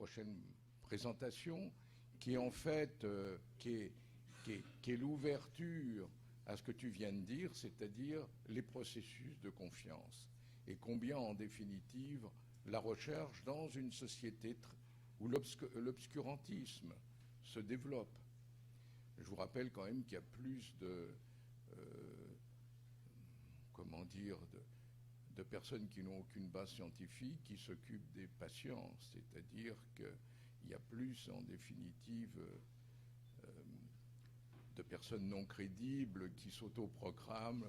prochaine présentation, qui est en fait qui est l'ouverture à ce que tu viens de dire, c'est-à-dire les processus de confiance. Et combien, en définitive, la recherche dans une société où l'obscurantisme se développe. Je vous rappelle quand même qu'il y a plus de personnes qui n'ont aucune base scientifique qui s'occupent des patients, c'est-à-dire qu'il y a plus, en définitive, de personnes non crédibles qui s'autoproclament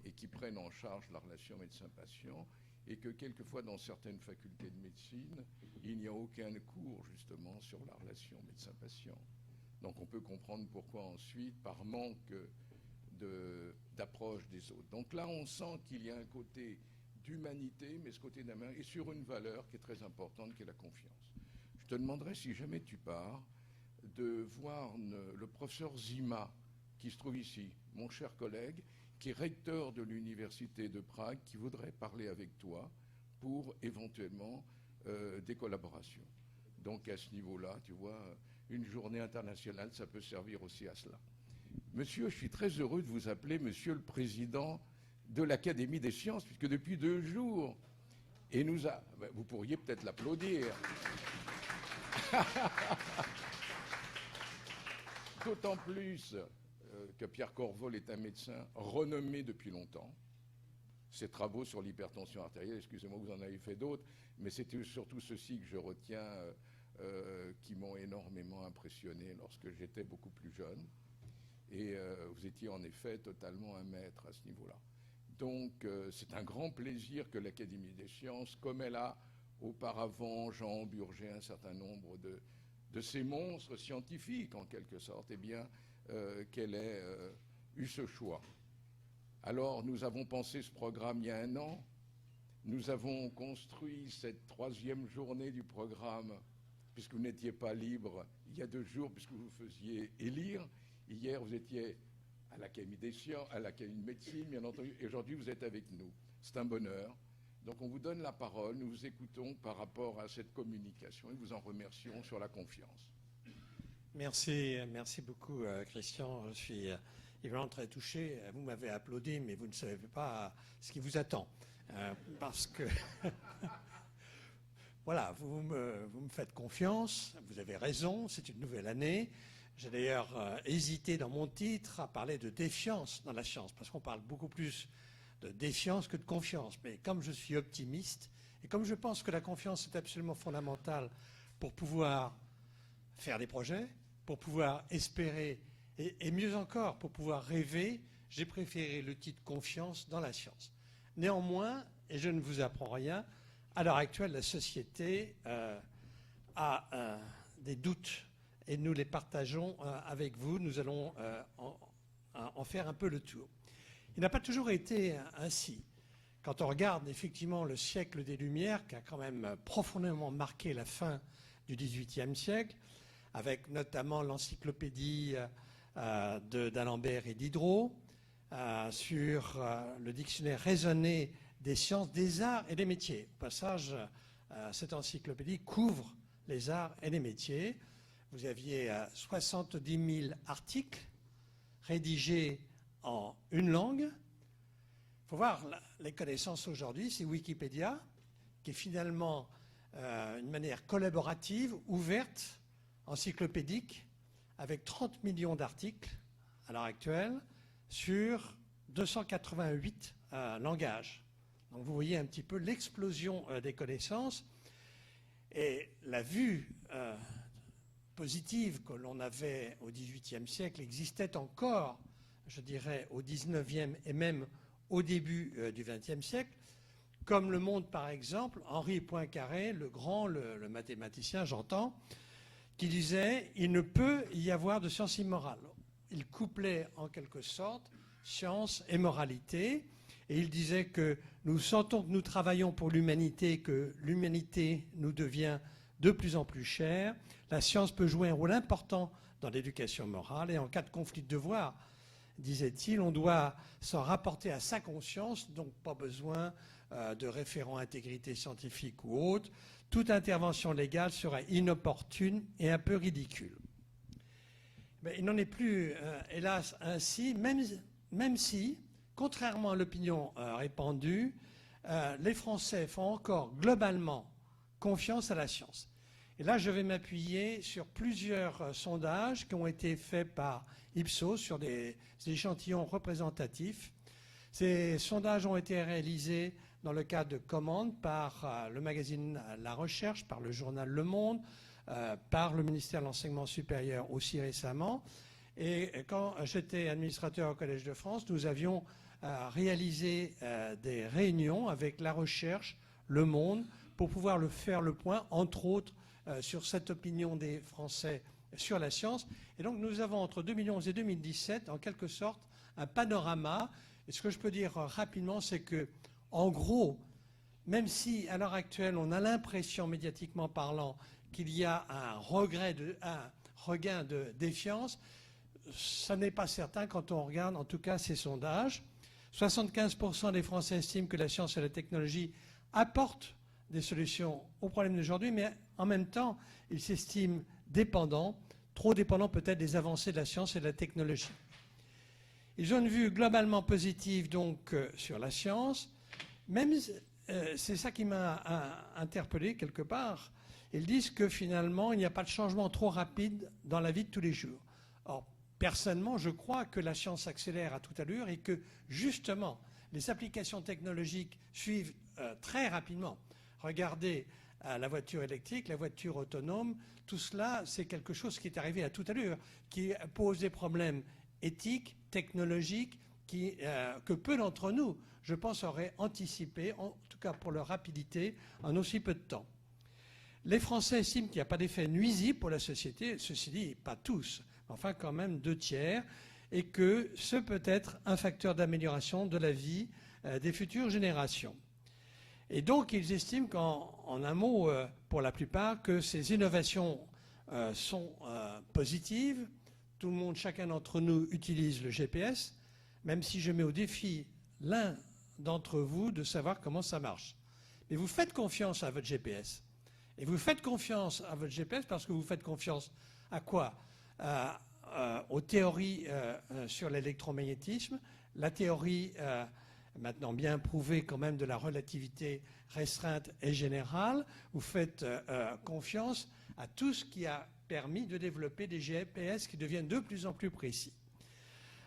et qui prennent en charge la relation médecin-patient, et que quelquefois, dans certaines facultés de médecine, il n'y a aucun cours, justement, sur la relation médecin-patient. Donc on peut comprendre pourquoi ensuite, par manque d'approche des autres. Donc là, on sent qu'il y a un côté d'humanité, mais ce côté d'humain est sur une valeur qui est très importante, qui est la confiance. Je te demanderai, si jamais tu pars, de voir le professeur Zima, qui se trouve ici, mon cher collègue, qui est recteur de l'université de Prague, qui voudrait parler avec toi pour éventuellement des collaborations. Donc à ce niveau-là, tu vois, une journée internationale, ça peut servir aussi à cela. Monsieur, je suis très heureux de vous appeler Monsieur le Président de l'Académie des sciences, puisque depuis 2 jours, et vous pourriez peut-être l'applaudir. D'autant plus que Pierre Corvol est un médecin renommé depuis longtemps. Ses travaux sur l'hypertension artérielle, excusez-moi, vous en avez fait d'autres, mais c'était surtout ceux-ci que je retiens, qui m'ont énormément impressionné lorsque j'étais beaucoup plus jeune. Et vous étiez en effet totalement un maître à ce niveau-là. Donc c'est un grand plaisir que l'Académie des sciences, comme elle a auparavant Jean Burger, un certain nombre de ces monstres scientifiques en quelque sorte, eh bien qu'elle ait eu ce choix. Alors nous avons pensé ce programme il y a 1 an. Nous avons construit cette 3e journée du programme, puisque vous n'étiez pas libre il y a 2 jours, puisque vous faisiez élire. Hier, vous étiez à l'Académie des sciences, à l'Académie de médecine, bien entendu, et aujourd'hui, vous êtes avec nous. C'est un bonheur. Donc, on vous donne la parole, nous vous écoutons par rapport à cette communication et vous en remercions sur la confiance. Merci beaucoup, Christian. Je suis évidemment très touché. Vous m'avez applaudi, mais vous ne savez pas ce qui vous attend. Parce que, voilà, vous me faites confiance, vous avez raison, c'est une nouvelle année. J'ai d'ailleurs hésité dans mon titre à parler de défiance dans la science, parce qu'on parle beaucoup plus de défiance que de confiance. Mais comme je suis optimiste, et comme je pense que la confiance est absolument fondamentale pour pouvoir faire des projets, pour pouvoir espérer, et mieux encore, pour pouvoir rêver, j'ai préféré le titre confiance dans la science. Néanmoins, et je ne vous apprends rien, à l'heure actuelle, la société a des doutes. Et nous les partageons avec vous. Nous allons en faire un peu le tour. Il n'a pas toujours été ainsi. Quand on regarde effectivement le siècle des Lumières, qui a quand même profondément marqué la fin du XVIIIe siècle, avec notamment l'encyclopédie d'Alembert et Diderot, sur le dictionnaire raisonné des sciences, des arts et des métiers. Au passage, cette encyclopédie couvre les arts et les métiers. Vous aviez 70 000 articles rédigés en une langue. Il faut voir les connaissances aujourd'hui, c'est Wikipédia, qui est finalement une manière collaborative, ouverte, encyclopédique, avec 30 millions d'articles à l'heure actuelle sur 288 langages. Donc vous voyez un petit peu l'explosion des connaissances et la vue positive que l'on avait au XVIIIe siècle existait encore, je dirais, au XIXe et même au début du XXe siècle, comme le montre par exemple Henri Poincaré, le mathématicien, j'entends, qui disait « Il ne peut y avoir de science immorale ». Il couplait en quelque sorte science et moralité, et il disait que nous sentons que nous travaillons pour l'humanité, que l'humanité nous devient de plus en plus chère. La science peut jouer un rôle important dans l'éducation morale, et en cas de conflit de devoir, disait-il, on doit s'en rapporter à sa conscience, donc pas besoin de référent intégrité scientifique ou autre, toute intervention légale serait inopportune et un peu ridicule. Mais il n'en est plus, hélas, ainsi, même si, contrairement à l'opinion répandue, les Français font encore globalement confiance à la science. Et là, je vais m'appuyer sur plusieurs sondages qui ont été faits par Ipsos sur des échantillons représentatifs. Ces sondages ont été réalisés dans le cadre de commandes par le magazine La Recherche, par le journal Le Monde, par le ministère de l'Enseignement supérieur aussi récemment. Et quand j'étais administrateur au Collège de France, nous avions réalisé des réunions avec La Recherche, Le Monde, pour pouvoir faire le point, entre autres, sur cette opinion des Français sur la science. Et donc nous avons entre 2011 et 2017, en quelque sorte, un panorama. Et ce que je peux dire rapidement, c'est que, en gros, même si à l'heure actuelle on a l'impression, médiatiquement parlant, qu'il y a un regain de défiance, ça n'est pas certain quand on regarde en tout cas ces sondages. 75% des Français estiment que la science et la technologie apportent des solutions aux problèmes d'aujourd'hui, mais en même temps, ils s'estiment dépendants, trop dépendants peut-être des avancées de la science et de la technologie. Ils ont une vue globalement positive donc sur la science, même c'est ça qui m'a interpellé quelque part. Ils disent que finalement, il n'y a pas de changement trop rapide dans la vie de tous les jours. Or, personnellement, je crois que la science accélère à toute allure et que, justement, les applications technologiques suivent très rapidement. Regardez la voiture électrique, la voiture autonome, tout cela, c'est quelque chose qui est arrivé à toute allure, qui pose des problèmes éthiques, technologiques, que peu d'entre nous, je pense, auraient anticipé, en tout cas pour leur rapidité, en aussi peu de temps. Les Français estiment qu'il n'y a pas d'effet nuisible pour la société, ceci dit, pas tous, enfin quand même 2/3, et que ce peut être un facteur d'amélioration de la vie des futures générations. Et donc ils estiment qu'en un mot, pour la plupart, que ces innovations sont positives. Tout le monde, chacun d'entre nous utilise le GPS, même si je mets au défi l'un d'entre vous de savoir comment ça marche. Mais vous faites confiance à votre GPS. Et vous faites confiance à votre GPS parce que vous faites confiance à quoi ? Aux théories sur l'électromagnétisme, la théorie maintenant bien prouvée quand même de la relativité restreinte et générale. Vous faites confiance à tout ce qui a permis de développer des GPS qui deviennent de plus en plus précis.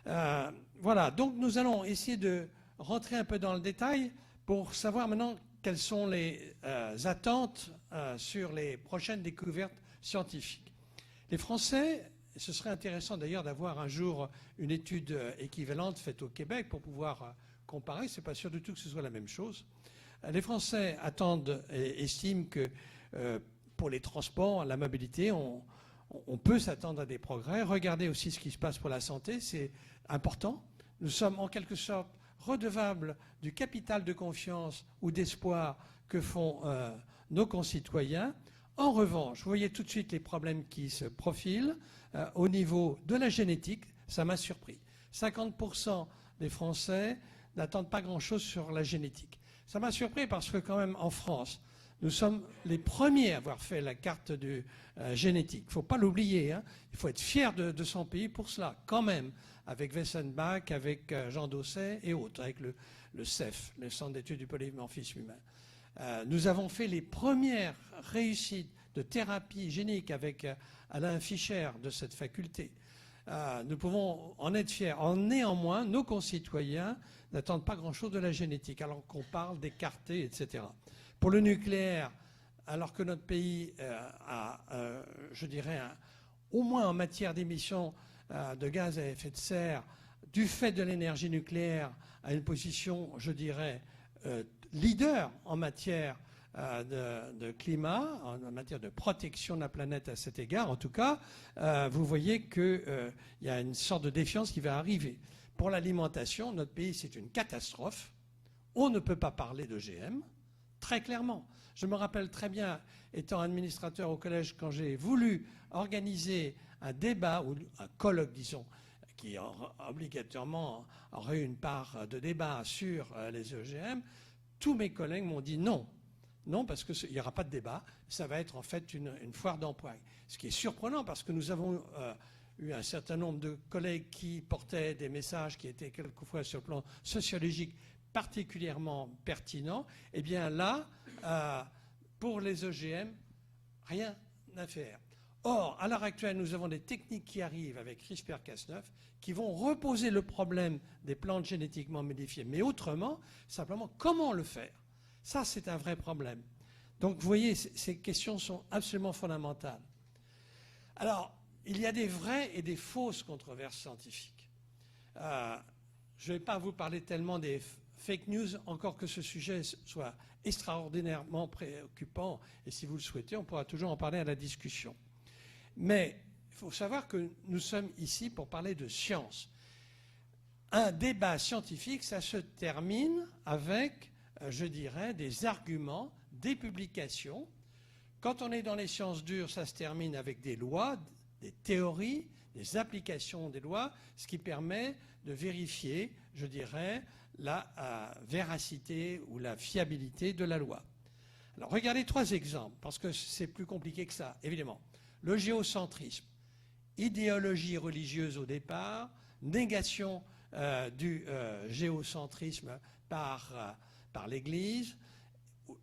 Voilà, donc nous allons essayer de rentrer un peu dans le détail pour savoir maintenant quelles sont les attentes sur les prochaines découvertes scientifiques. Les Français, ce serait intéressant d'ailleurs d'avoir un jour une étude équivalente faite au Québec pour pouvoir comparer, ce n'est pas sûr du tout que ce soit la même chose. Les Français attendent et estiment que pour les transports, la mobilité, on peut s'attendre à des progrès. Regardez aussi ce qui se passe pour la santé, c'est important. Nous sommes en quelque sorte redevables du capital de confiance ou d'espoir que font nos concitoyens. En revanche, vous voyez tout de suite les problèmes qui se profilent au niveau de la génétique. Ça m'a surpris. 50% des Français n'attendent pas grand-chose sur la génétique. Ça m'a surpris parce que quand même en France, nous sommes les premiers à avoir fait la carte du génétique. Il ne faut pas l'oublier. Hein. Il faut être fier de son pays pour cela, quand même, avec Wessenbach, avec Jean Dosset et autres, avec le CEF, le Centre d'études du polymorphisme humain. Nous avons fait les premières réussites de thérapie génique avec Alain Fischer de cette faculté. Nous pouvons en être fiers. Néanmoins, nos concitoyens n'attendent pas grand-chose de la génétique, alors qu'on parle d'écarter, etc. Pour le nucléaire, alors que notre pays a, je dirais, au moins en matière d'émissions de gaz à effet de serre, du fait de l'énergie nucléaire, a une position, je dirais, leader en matière de climat, en matière de protection de la planète à cet égard. En tout cas, vous voyez qu'il y a une sorte de défiance qui va arriver. Pour l'alimentation, notre pays, c'est une catastrophe. On ne peut pas parler d'OGM. Très clairement. Je me rappelle très bien, étant administrateur au collège, quand j'ai voulu organiser un débat, ou un colloque, disons, qui obligatoirement aurait une part de débat sur les OGM, tous mes collègues m'ont dit non. Non, parce qu'il n'y aura pas de débat, ça va être en fait une foire d'empoigne. Ce qui est surprenant parce que nous avons eu un certain nombre de collègues qui portaient des messages qui étaient quelquefois sur le plan sociologique particulièrement pertinents. Eh bien là, pour les OGM, rien à faire. Or, à l'heure actuelle, nous avons des techniques qui arrivent avec CRISPR-Cas9 qui vont reposer le problème des plantes génétiquement modifiées. Mais autrement, simplement, comment le faire? Ça, c'est un vrai problème. Donc, vous voyez, ces questions sont absolument fondamentales. Alors, il y a des vraies et des fausses controverses scientifiques. Je ne vais pas vous parler tellement des fake news, encore que ce sujet soit extraordinairement préoccupant. Et si vous le souhaitez, on pourra toujours en parler à la discussion. Mais il faut savoir que nous sommes ici pour parler de science. Un débat scientifique, ça se termine avec, je dirais, des arguments, des publications. Quand on est dans les sciences dures, ça se termine avec des lois, des théories, des applications des lois, ce qui permet de vérifier, je dirais, la véracité ou la fiabilité de la loi. Alors, regardez 3 exemples, parce que c'est plus compliqué que ça, évidemment. Le géocentrisme, idéologie religieuse au départ, négation du géocentrisme par l'Église,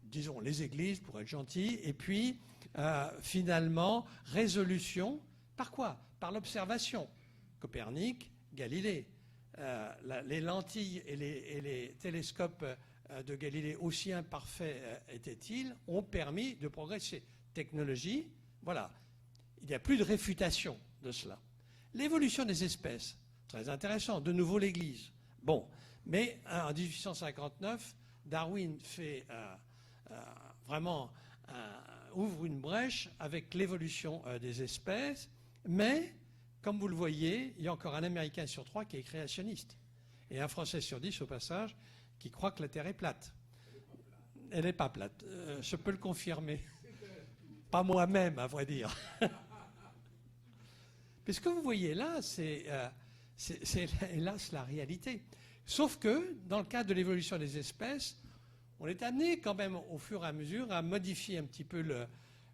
disons les églises pour être gentil, et puis finalement résolution, par quoi? Par l'observation. Copernic, Galilée. Les lentilles et les télescopes de Galilée, aussi imparfaits étaient-ils, ont permis de progresser. Technologie, voilà. Il n'y a plus de réfutation de cela. L'évolution des espèces, très intéressant. De nouveau l'Église. Bon, mais en 1859, Darwin fait vraiment ouvre une brèche avec l'évolution des espèces, mais comme vous le voyez, il y a encore un Américain sur 3 qui est créationniste et un Français sur 10 au passage qui croit que la Terre est plate. Elle n'est pas plate, je peux le confirmer. Pas moi-même, à vrai dire. Mais ce que vous voyez là, c'est hélas la réalité. Sauf que, dans le cadre de l'évolution des espèces, on est amené quand même au fur et à mesure à modifier un petit peu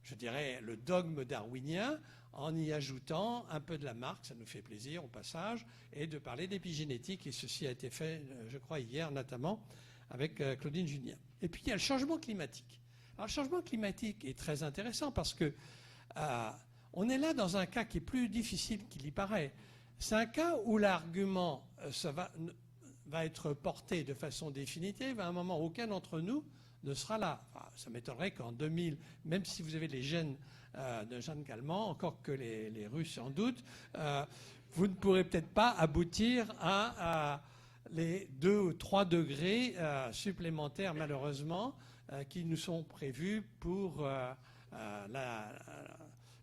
je dirais, le dogme darwinien en y ajoutant un peu de la marque, ça nous fait plaisir au passage, et de parler d'épigénétique, et ceci a été fait, je crois, hier notamment, avec Claudine Julien. Et puis il y a le changement climatique. Alors le changement climatique est très intéressant parce que on est là dans un cas qui est plus difficile qu'il y paraît. C'est un cas où l'argument va être porté de façon définitive à un moment où aucun d'entre nous ne sera là. Enfin, ça m'étonnerait qu'en 2000, même si vous avez les gènes de Jeanne Calment, encore que les Russes en doutent, vous ne pourrez peut-être pas aboutir à les 2 ou 3 degrés supplémentaires, malheureusement, qui nous sont prévus pour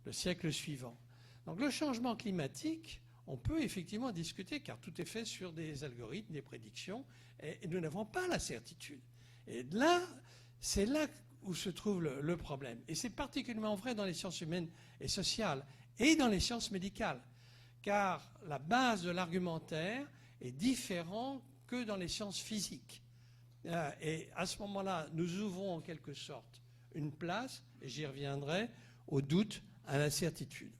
le siècle suivant. Donc le changement climatique, on peut effectivement discuter, car tout est fait sur des algorithmes, des prédictions, et nous n'avons pas la certitude. Et là, c'est là où se trouve le problème. Et c'est particulièrement vrai dans les sciences humaines et sociales, et dans les sciences médicales, car la base de l'argumentaire est différente que dans les sciences physiques. Et à ce moment-là, nous ouvrons en quelque sorte une place, et j'y reviendrai, au doute, à l'incertitude.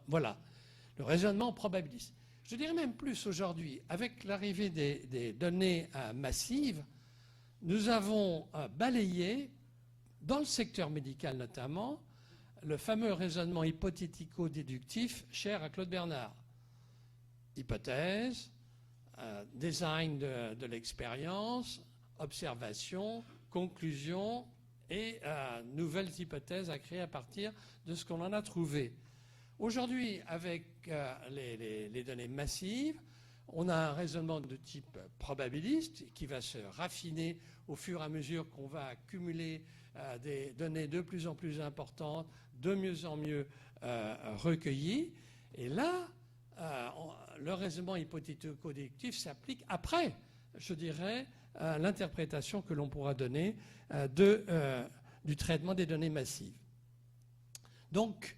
Voilà, le raisonnement probabiliste. Je dirais même plus aujourd'hui, avec l'arrivée des données massives, nous avons balayé, dans le secteur médical notamment, le fameux raisonnement hypothético-déductif cher à Claude Bernard. Hypothèse, design de l'expérience, observation, conclusion et nouvelles hypothèses à créer à partir de ce qu'on en a trouvé. Aujourd'hui, avec les données massives, on a un raisonnement de type probabiliste qui va se raffiner au fur et à mesure qu'on va accumuler des données de plus en plus importantes, de mieux en mieux recueillies. Et là, le raisonnement hypothético-déductif s'applique après, je dirais, l'interprétation que l'on pourra donner du traitement des données massives. Donc,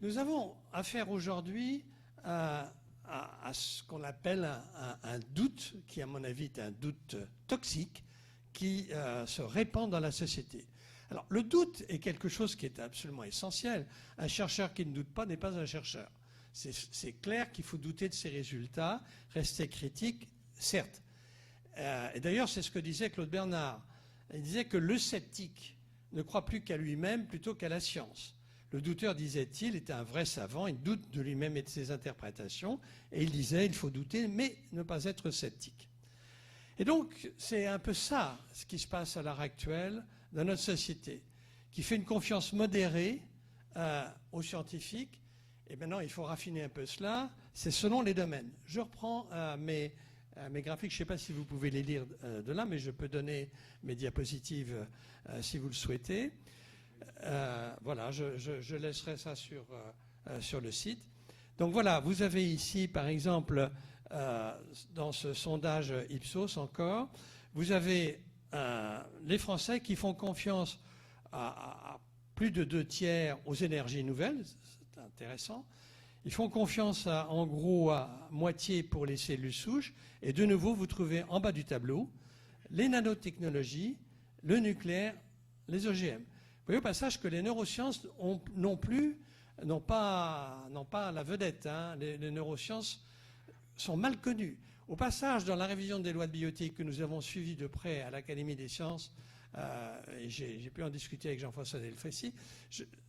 nous avons affaire aujourd'hui à ce qu'on appelle un doute, qui à mon avis est un doute toxique, qui se répand dans la société. Alors, le doute est quelque chose qui est absolument essentiel. Un chercheur qui ne doute pas n'est pas un chercheur. C'est clair qu'il faut douter de ses résultats, rester critique, certes. Et d'ailleurs, c'est ce que disait Claude Bernard. Il disait que le sceptique ne croit plus qu'à lui-même plutôt qu'à la science. Le douteur, disait-il, était un vrai savant, il doute de lui-même et de ses interprétations, et il disait il faut douter, mais ne pas être sceptique. Et donc, c'est un peu ça, ce qui se passe à l'heure actuelle dans notre société, qui fait une confiance modérée aux scientifiques. Et maintenant, il faut raffiner un peu cela, c'est selon les domaines. Je reprends mes graphiques, je ne sais pas si vous pouvez les lire de là, mais je peux donner mes diapositives si vous le souhaitez. Voilà, je laisserai ça sur le site. Donc voilà, vous avez ici, par exemple, dans ce sondage Ipsos encore, vous avez les Français qui font confiance à plus de 2/3 aux énergies nouvelles, c'est intéressant. Ils font confiance en gros à moitié pour les cellules souches. Et de nouveau, vous trouvez en bas du tableau les nanotechnologies, le nucléaire, les OGM. Vous voyez au passage que les neurosciences n'ont pas la vedette. Hein. Les neurosciences sont mal connues. Au passage, dans la révision des lois de bioéthique que nous avons suivie de près à l'Académie des sciences, et j'ai pu en discuter avec Jean-François Delfrécy,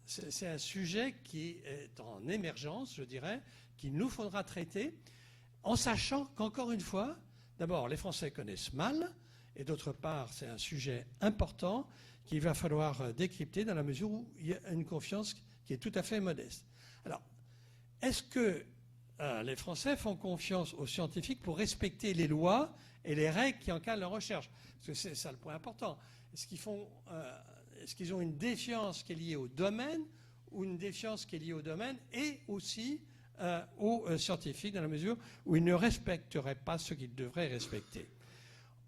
c'est un sujet qui est en émergence, je dirais, qu'il nous faudra traiter, en sachant qu'encore une fois, d'abord, les Français connaissent mal, et d'autre part, c'est un sujet important qu'il va falloir décrypter dans la mesure où il y a une confiance qui est tout à fait modeste. Alors, est-ce que les Français font confiance aux scientifiques pour respecter les lois et les règles qui encadrent leur recherche? Parce que c'est ça le point important. Est-ce qu'ils ont une défiance qui est liée au domaine ou une défiance qui est liée au domaine et aussi aux scientifiques dans la mesure où ils ne respecteraient pas ce qu'ils devraient respecter?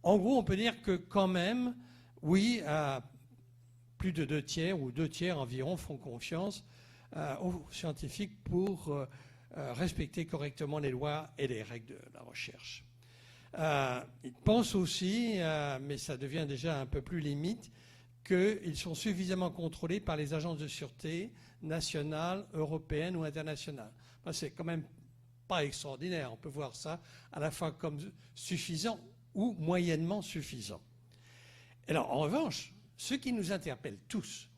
En gros, on peut dire que quand même, oui, plus de 2/3 ou 2/3 environ font confiance aux scientifiques pour respecter correctement les lois et les règles de la recherche. Ils pensent aussi, mais ça devient déjà un peu plus limite, qu'ils sont suffisamment contrôlés par les agences de sûreté nationales, européennes ou internationales. Ben, c'est quand même pas extraordinaire. On peut voir ça à la fois comme suffisant ou moyennement suffisant. Alors, en revanche, ce qui nous interpelle tous,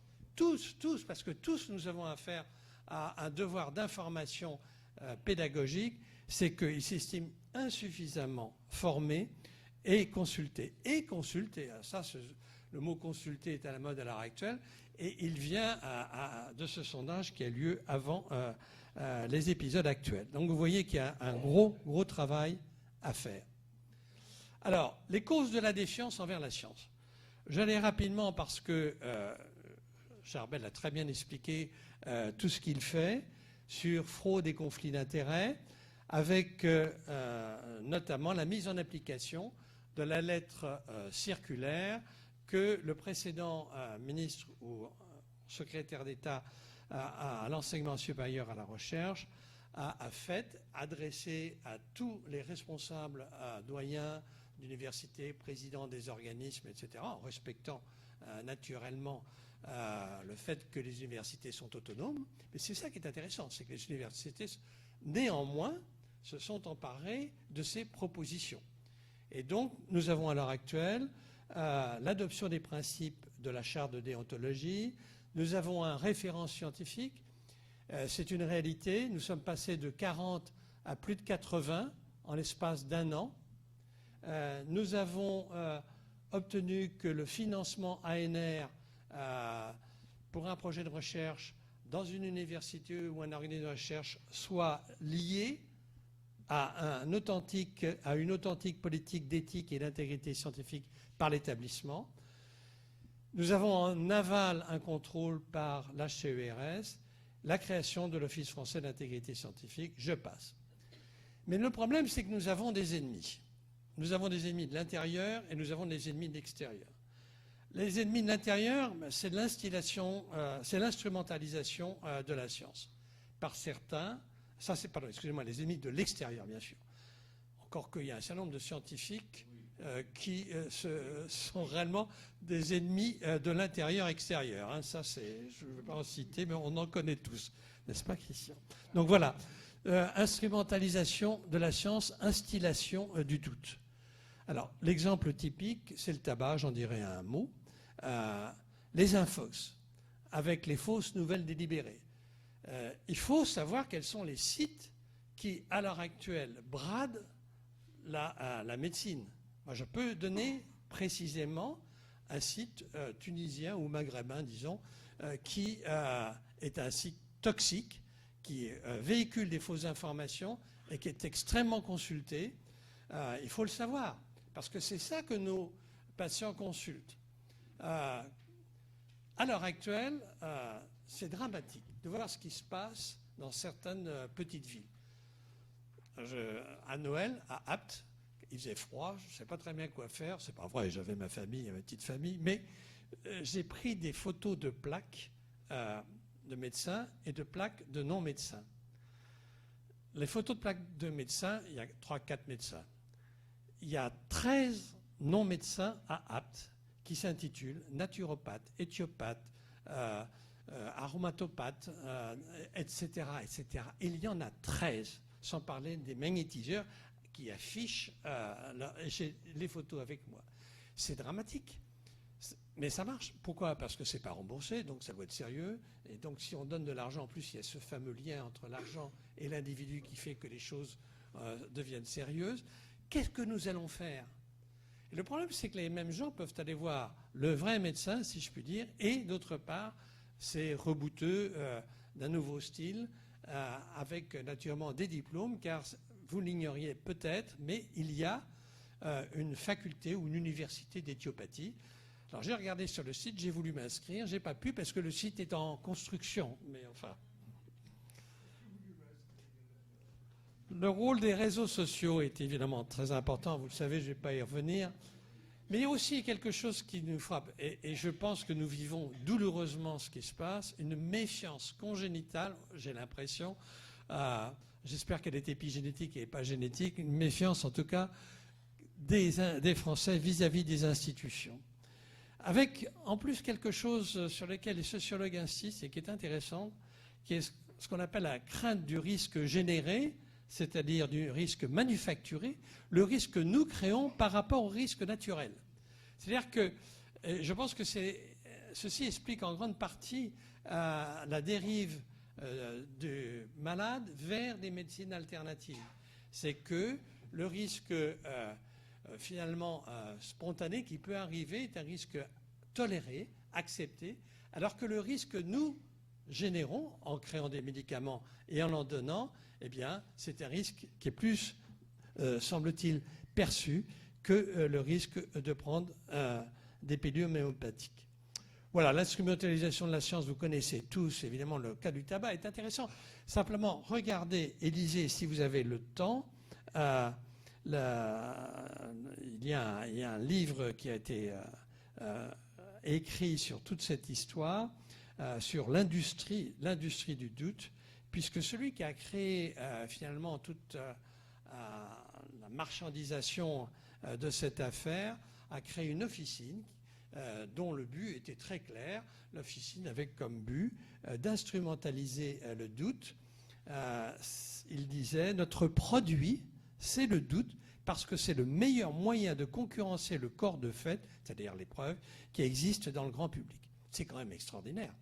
parce que tous nous avons affaire à un devoir d'information pédagogique, c'est qu'ils s'estiment insuffisamment formés et consultés. Ça, le mot consulter est à la mode à l'heure actuelle, et il vient de ce sondage qui a lieu avant les épisodes actuels. Donc vous voyez qu'il y a un gros travail à faire. Alors, les causes de la défiance envers la science. J'allais rapidement parce que Charbel a très bien expliqué tout ce qu'il fait sur fraude et conflits d'intérêts, avec notamment la mise en application de la lettre circulaire que le précédent ministre ou secrétaire d'État à l'enseignement supérieur à la recherche a faite, adressée à tous les responsables doyens d'universités, présidents des organismes, etc., en respectant naturellement le fait que les universités sont autonomes. Mais c'est ça qui est intéressant, c'est que les universités, néanmoins, se sont emparées de ces propositions. Et donc, nous avons à l'heure actuelle l'adoption des principes de la charte de déontologie. Nous avons un référent scientifique. C'est une réalité. Nous sommes passés de 40 à plus de 80 en l'espace d'un an. Nous avons obtenu que le financement ANR pour un projet de recherche dans une université ou un organisme de recherche soit lié à une authentique politique d'éthique et d'intégrité scientifique par l'établissement. Nous avons en aval un contrôle par l'HCERS, la création de l'Office français d'intégrité scientifique, je passe. Mais le problème, c'est que nous avons des ennemis. Nous avons des ennemis de l'intérieur et nous avons des ennemis de l'extérieur. Les ennemis de l'intérieur, c'est l'instrumentalisation de la science. Par certains, les ennemis de l'extérieur, bien sûr. Encore qu'il y a un certain nombre de scientifiques sont réellement des ennemis de l'intérieur-extérieur. Hein. Ça, je ne vais pas en citer, mais on en connaît tous. N'est-ce pas, Christian? Donc voilà, instrumentalisation de la science, instillation du doute. Alors, l'exemple typique, c'est le tabac, j'en dirais un mot. Les infox, avec les fausses nouvelles délibérées. Il faut savoir quels sont les sites qui, à l'heure actuelle, bradent la médecine. Moi, je peux donner précisément un site tunisien ou maghrébin, disons, qui est un site toxique, qui véhicule des fausses informations et qui est extrêmement consulté. Il faut le savoir, parce que c'est ça que nos patients consultent. À l'heure actuelle, c'est dramatique de voir ce qui se passe dans certaines petites villes. À Noël, à Apt, il faisait froid, je ne sais pas très bien quoi faire. C'est pas vrai, j'avais ma famille, ma petite famille, mais j'ai pris des photos de plaques de médecins et de plaques de non-médecins. Les photos de plaques de médecins, il y a 3-4 médecins. Il y a 13 non-médecins à Apt qui s'intitulent naturopathes, éthiopathes, aromatopathes, etc., etc. Il y en a 13, sans parler des magnétiseurs qui affichent j'ai les photos avec moi. C'est dramatique. Mais ça marche. Pourquoi? Parce que ce n'est pas remboursé, donc ça doit être sérieux. Et donc si on donne de l'argent, en plus il y a ce fameux lien entre l'argent et l'individu qui fait que les choses deviennent sérieuses. Qu'est-ce que nous allons faire? Et le problème, c'est que les mêmes gens peuvent aller voir le vrai médecin, si je puis dire, et d'autre part, c'est rebouteux d'un nouveau style, avec naturellement des diplômes, car vous l'ignoriez peut-être, mais il y a une faculté ou une université d'éthiopathie. Alors j'ai regardé sur le site, j'ai voulu m'inscrire, j'ai pas pu parce que le site est en construction, mais enfin. Le rôle des réseaux sociaux est évidemment très important, vous le savez, je ne vais pas y revenir. Mais il y a aussi quelque chose qui nous frappe, et je pense que nous vivons douloureusement ce qui se passe, une méfiance congénitale, j'ai l'impression, j'espère qu'elle est épigénétique et pas génétique, une méfiance en tout cas des Français vis-à-vis des institutions. Avec en plus quelque chose sur lequel les sociologues insistent et qui est intéressant, qui est ce qu'on appelle la crainte du risque généré, c'est-à-dire du risque manufacturé, le risque que nous créons par rapport au risque naturel. C'est-à-dire que je pense que ceci explique en grande partie la dérive du malade vers des médecines alternatives. C'est que le risque finalement spontané qui peut arriver est un risque toléré, accepté, alors que le risque que nous générons en créant des médicaments et en donnant, eh bien, c'est un risque qui est plus, semble-t-il, perçu que le risque de prendre des pilules homéopathiques. Voilà, l'instrumentalisation de la science, vous connaissez tous, évidemment, le cas du tabac est intéressant. Simplement, regardez et lisez, si vous avez le temps, il y a un livre qui a été écrit sur toute cette histoire, sur l'industrie du doute, puisque celui qui a créé finalement toute la marchandisation de cette affaire a créé une officine dont le but était très clair. L'officine avait comme but d'instrumentaliser le doute. Il disait « Notre produit, c'est le doute, parce que c'est le meilleur moyen de concurrencer le corps de fait, c'est-à-dire les preuves, qui existent dans le grand public. » C'est quand même extraordinaire.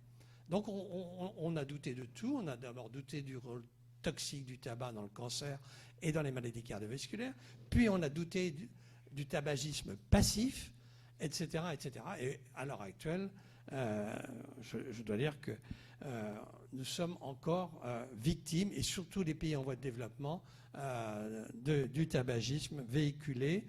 Donc on a douté de tout. On a d'abord douté du rôle toxique du tabac dans le cancer et dans les maladies cardiovasculaires. Puis on a douté du tabagisme passif, etc., etc. Et à l'heure actuelle, je dois dire que nous sommes encore victimes, et surtout les pays en voie de développement, du tabagisme véhiculé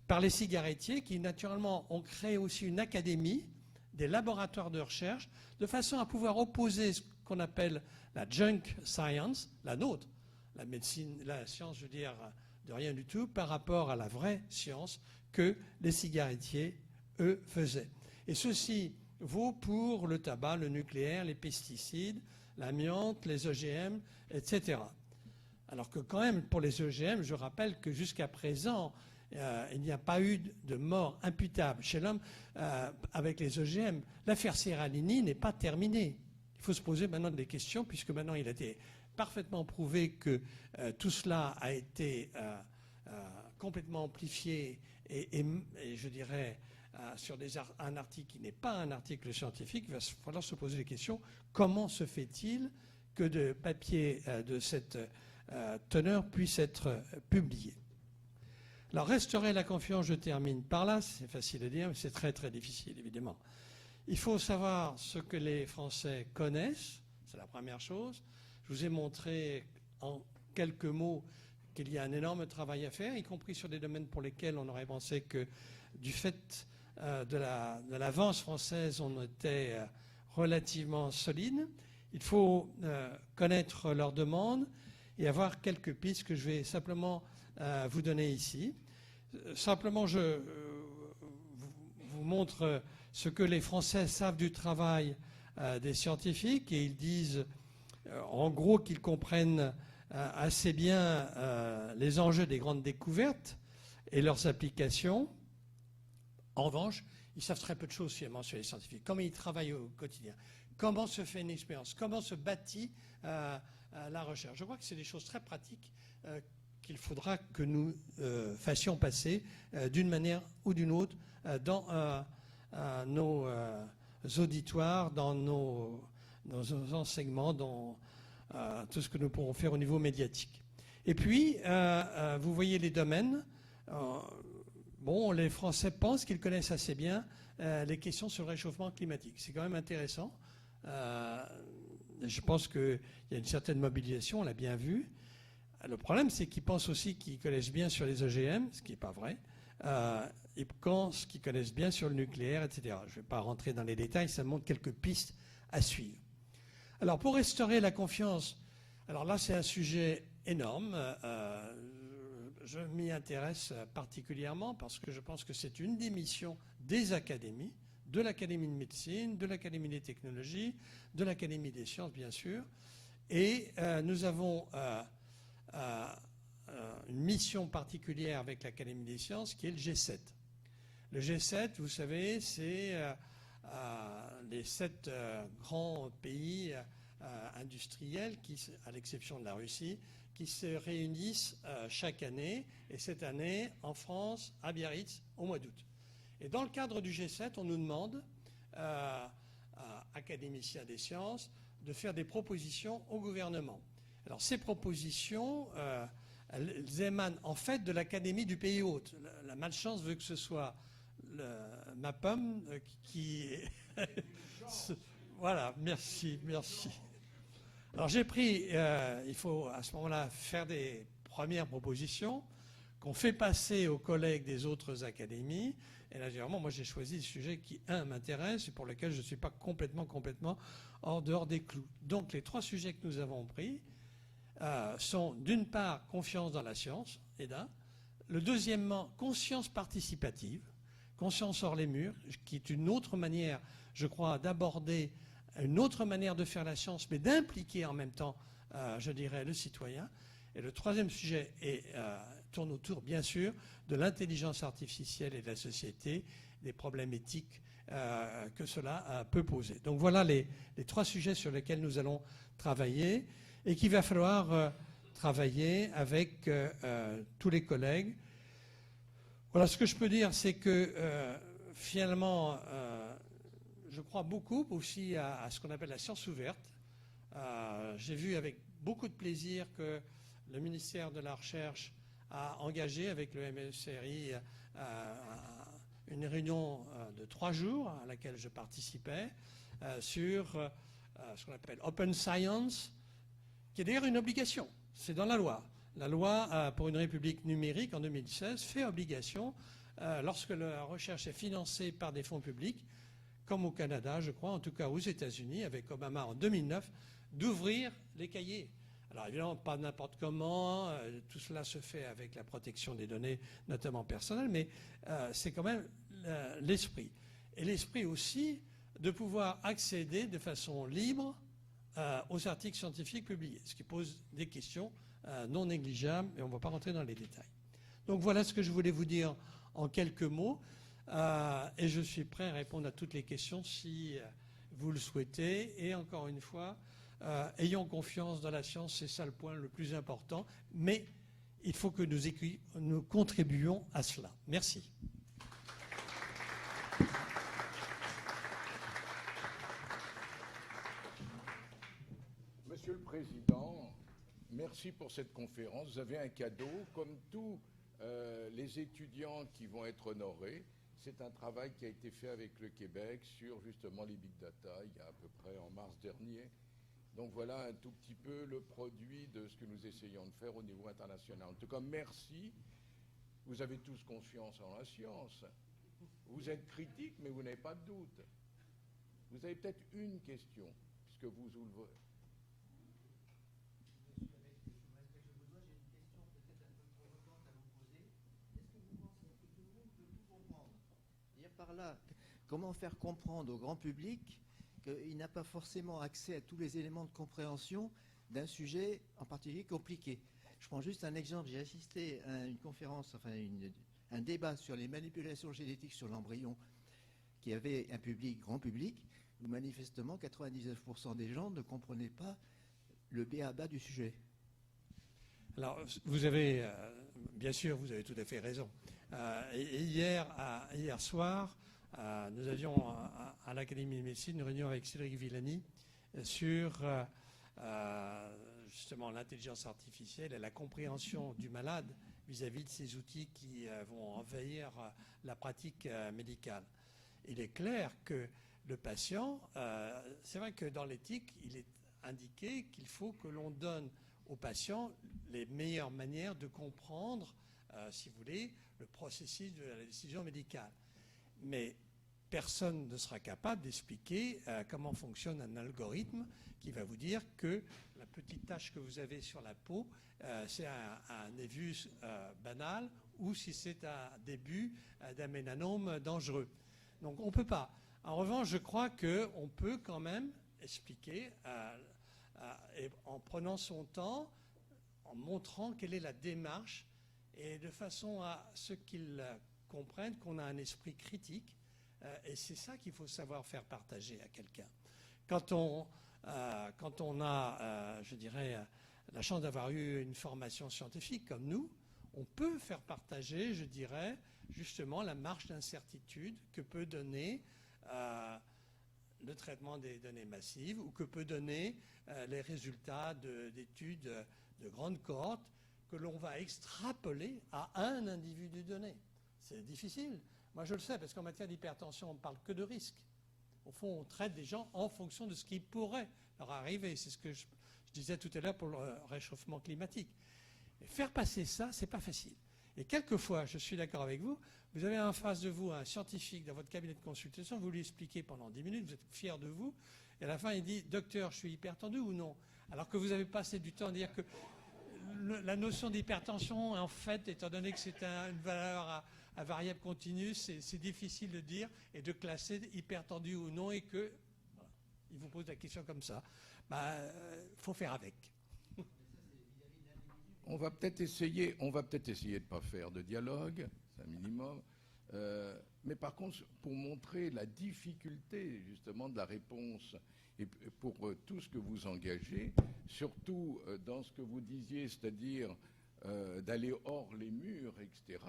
par les cigarettiers qui, naturellement, ont créé aussi une académie, des laboratoires de recherche, de façon à pouvoir opposer ce qu'on appelle la junk science, la nôtre, la médecine, la science, je veux dire, de rien du tout, par rapport à la vraie science que les cigarettiers, eux, faisaient. Et ceci vaut pour le tabac, le nucléaire, les pesticides, l'amiante, les OGM, etc. Alors que quand même, pour les OGM, je rappelle que jusqu'à présent, il n'y a pas eu de mort imputable chez l'homme avec les OGM. L'affaire Serralini n'est pas terminée. Il faut se poser maintenant des questions, puisque maintenant il a été parfaitement prouvé que tout cela a été complètement amplifié et je dirais sur un article qui n'est pas un article scientifique. Il va falloir se poser des questions. Comment se fait-il que de papiers de cette teneur puissent être publiés? Alors, restaurer la confiance, je termine par là. C'est facile à dire, mais c'est très, très difficile, évidemment. Il faut savoir ce que les Français connaissent. C'est la première chose. Je vous ai montré en quelques mots qu'il y a un énorme travail à faire, y compris sur des domaines pour lesquels on aurait pensé que, du fait de l'avance française, on était relativement solide. Il faut connaître leurs demandes et avoir quelques pistes que je vais simplement vous donner ici. Simplement, je vous montre ce que les Français savent du travail des scientifiques, et ils disent en gros qu'ils comprennent assez bien les enjeux des grandes découvertes et leurs applications. En revanche, ils savent très peu de choses finalement sur les scientifiques, comment ils travaillent au quotidien, comment se fait une expérience, comment se bâtit la recherche. Je crois que c'est des choses très pratiques qu'il faudra que nous fassions passer d'une manière ou d'une autre dans nos auditoires, dans nos enseignements, dans tout ce que nous pourrons faire au niveau médiatique. Et puis, vous voyez les domaines. Bon, les Français pensent qu'ils connaissent assez bien les questions sur le réchauffement climatique. C'est quand même intéressant. Je pense qu'il y a une certaine mobilisation, on l'a bien vu. Le problème, c'est qu'ils pensent aussi qu'ils connaissent bien sur les OGM, ce qui n'est pas vrai. Ils pensent qu'ils connaissent bien sur le nucléaire, etc. Je ne vais pas rentrer dans les détails, ça montre quelques pistes à suivre. Alors, pour restaurer la confiance, alors là, c'est un sujet énorme. Je m'y intéresse particulièrement parce que je pense que c'est une des missions des académies, de l'Académie de médecine, de l'Académie des technologies, de l'Académie des sciences, bien sûr. Et nous avons une mission particulière avec l'Académie des sciences qui est le G7. Le G7, vous savez, c'est les 7 grands pays industriels, qui, à l'exception de la Russie, qui se réunissent chaque année, et cette année en France, à Biarritz, au mois d'août. Et dans le cadre du G7, on nous demande, académiciens des sciences, de faire des propositions au gouvernement. Alors ces propositions, elles émanent en fait de l'Académie du pays hôte. La malchance veut que ce soit ma pomme qui... Voilà, merci, merci. Alors j'ai pris, il faut à ce moment-là faire des premières propositions qu'on fait passer aux collègues des autres académies. Et là, généralement, moi j'ai choisi des sujets qui, m'intéressent et pour lesquels je ne suis pas complètement en dehors des clous. Donc les 3 sujets que nous avons pris sont d'une part confiance dans la science, et le deuxièmement conscience participative, conscience hors les murs, qui est une autre manière, je crois, d'aborder une autre manière de faire la science, mais d'impliquer en même temps, je dirais, le citoyen. Et le troisième sujet tourne autour, bien sûr, de l'intelligence artificielle et de la société, des problèmes éthiques que cela peut poser. Donc voilà les 3 sujets sur lesquels nous allons travailler et qu'il va falloir travailler avec tous les collègues. Voilà, ce que je peux dire, c'est que finalement, je crois beaucoup aussi à ce qu'on appelle la science ouverte. J'ai vu avec beaucoup de plaisir que le ministère de la Recherche a engagé avec le MSRI une réunion de 3 jours à laquelle je participais sur ce qu'on appelle Open Science, qui est d'ailleurs une obligation. C'est dans la loi. La loi pour une république numérique en 2016 fait obligation, lorsque la recherche est financée par des fonds publics, comme au Canada, je crois, en tout cas aux États-Unis, avec Obama en 2009, d'ouvrir les cahiers. Alors évidemment, pas n'importe comment, tout cela se fait avec la protection des données, notamment personnelles, mais c'est quand même l'esprit. Et l'esprit aussi de pouvoir accéder de façon libre aux articles scientifiques publiés, ce qui pose des questions non négligeables, et on ne va pas rentrer dans les détails. Donc voilà ce que je voulais vous dire en quelques mots. Et je suis prêt à répondre à toutes les questions si vous le souhaitez. Et encore une fois, ayons confiance dans la science, c'est ça le point le plus important. Mais il faut que nous contribuions à cela. Merci. Monsieur le Président, merci pour cette conférence. Vous avez un cadeau. Comme tous les étudiants qui vont être honorés, c'est un travail qui a été fait avec le Québec sur justement les big data il y a à peu près en mars dernier. Donc voilà un tout petit peu le produit de ce que nous essayons de faire au niveau international. En tout cas, merci. Vous avez tous confiance en la science. Vous êtes critique, mais vous n'avez pas de doute. Vous avez peut-être une question, puisque vous ouvrez. Par là, comment faire comprendre au grand public qu'il n'a pas forcément accès à tous les éléments de compréhension d'un sujet en particulier compliqué. Je prends juste un exemple. J'ai assisté à une conférence, enfin un débat sur les manipulations génétiques sur l'embryon qui avait un public, grand public, où manifestement 99% des gens ne comprenaient pas le b.a.-ba du sujet. Alors, vous avez, bien sûr, vous avez tout à fait raison. Hier soir, nous avions à l'Académie de médecine une réunion avec Cédric Villani sur justement l'intelligence artificielle et la compréhension du malade vis-à-vis de ces outils qui vont envahir la pratique médicale. Il est clair que le patient, c'est vrai que dans l'éthique, il est indiqué qu'il faut que l'on donne aux patients les meilleures manières de comprendre, si vous voulez, le processus de la décision médicale. Mais personne ne sera capable d'expliquer comment fonctionne un algorithme qui va vous dire que la petite tache que vous avez sur la peau, c'est un névus banal ou si c'est un début d'un mélanome dangereux. Donc on ne peut pas. En revanche, je crois qu'on peut quand même expliquer et en prenant son temps, en montrant quelle est la démarche et de façon à ce qu'ils comprennent qu'on a un esprit critique. Et c'est ça qu'il faut savoir faire partager à quelqu'un. Quand on a, je dirais, la chance d'avoir eu une formation scientifique comme nous, on peut faire partager, je dirais, justement la marge d'incertitude que peut donner le traitement des données massives ou que peut donner les résultats d'études de grande cohorte que l'on va extrapoler à un individu donné. C'est difficile. Moi, je le sais, parce qu'en matière d'hypertension, on ne parle que de risques. Au fond, on traite des gens en fonction de ce qui pourrait leur arriver. C'est ce que je disais tout à l'heure pour le réchauffement climatique. Et faire passer ça, ce n'est pas facile. Et quelquefois, je suis d'accord avec vous, vous avez en face de vous un scientifique dans votre cabinet de consultation, vous lui expliquez pendant 10 minutes, vous êtes fier de vous, et à la fin, il dit « Docteur, je suis hypertendu ou non ?» Alors que vous avez passé du temps à dire que la notion d'hypertension, en fait, étant donné que c'est une valeur à variable continue, c'est difficile de dire et de classer hypertendu ou non, et que voilà, il vous pose la question comme ça. Faut faire avec. On va peut-être essayer de ne pas faire de dialogue, c'est un minimum. Mais par contre, pour montrer la difficulté justement de la réponse et pour tout ce que vous engagez, surtout dans ce que vous disiez, c'est-à-dire d'aller hors les murs, etc.,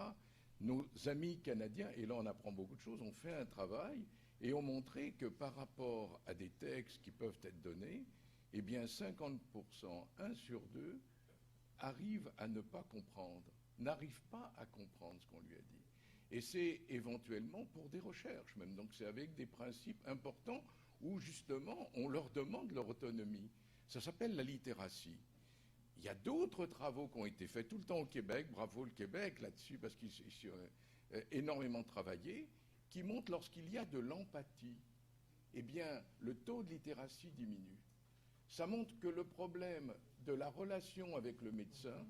nos amis canadiens, et là on apprend beaucoup de choses, ont fait un travail et ont montré que par rapport à des textes qui peuvent être donnés, eh bien 50%, 1 sur 2, arrive à ne pas comprendre, n'arrive pas à comprendre ce qu'on lui a dit. Et c'est éventuellement pour des recherches même. Donc c'est avec des principes importants où justement on leur demande leur autonomie. Ça s'appelle la littératie. Il y a d'autres travaux qui ont été faits tout le temps au Québec, bravo le Québec là-dessus parce qu'ils ont énormément travaillé, qui montrent lorsqu'il y a de l'empathie, eh bien le taux de littératie diminue. Ça montre que le problème de la relation avec le médecin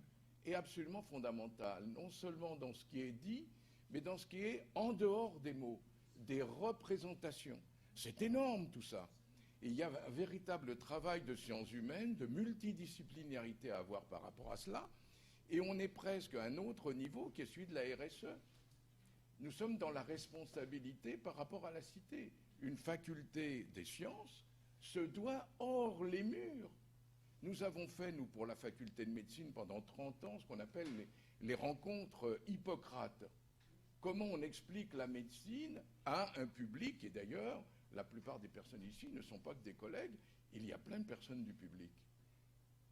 est absolument fondamental, non seulement dans ce qui est dit, mais dans ce qui est en dehors des mots, des représentations. C'est énorme tout ça. Et il y a un véritable travail de sciences humaines, de multidisciplinarité à avoir par rapport à cela. Et on est presque à un autre niveau qui est celui de la RSE. Nous sommes dans la responsabilité par rapport à la cité. Une faculté des sciences se doit hors les murs. Nous avons fait, nous, pour la faculté de médecine, pendant 30 ans, ce qu'on appelle les rencontres Hippocrate. Comment on explique la médecine à un public, et d'ailleurs, la plupart des personnes ici ne sont pas que des collègues, il y a plein de personnes du public.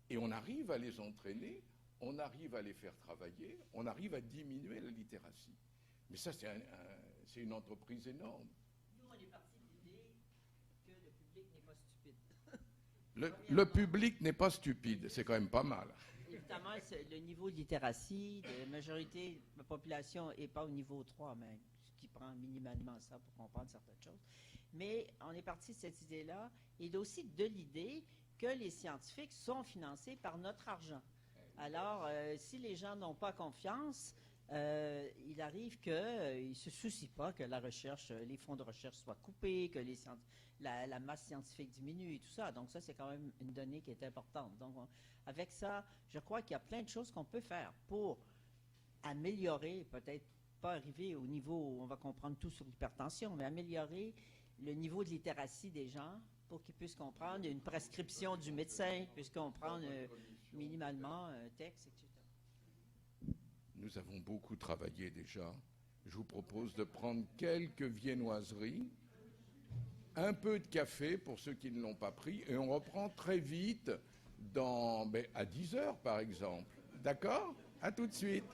Et on arrive à les entraîner, on arrive à les faire travailler, on arrive à diminuer la littératie. Mais ça, c'est une entreprise énorme. Nous, on est parti de l'idée que le public n'est pas stupide. Le public n'est pas stupide, c'est quand même pas mal. Évidemment, le niveau de littératie, de la majorité de la population n'est pas au niveau 3, mais ce qui prend minimalement ça pour comprendre certaines choses. Mais on est parti de cette idée-là et aussi de l'idée que les scientifiques sont financés par notre argent. Alors, si les gens n'ont pas confiance, il arrive qu'ils ne se soucient pas que la recherche, les fonds de recherche soient coupés, que la masse scientifique diminue et tout ça. Donc ça, c'est quand même une donnée qui est importante. Donc avec ça, je crois qu'il y a plein de choses qu'on peut faire pour améliorer, peut-être pas arriver au niveau où on va comprendre tout sur l'hypertension, mais améliorer le niveau de littératie des gens pour qu'ils puissent comprendre une prescription du médecin, puissent comprendre minimalement un texte, etc. Nous avons beaucoup travaillé déjà. Je vous propose de prendre quelques viennoiseries, un peu de café pour ceux qui ne l'ont pas pris, et on reprend très vite à 10 heures, par exemple. D'accord ? À tout de suite.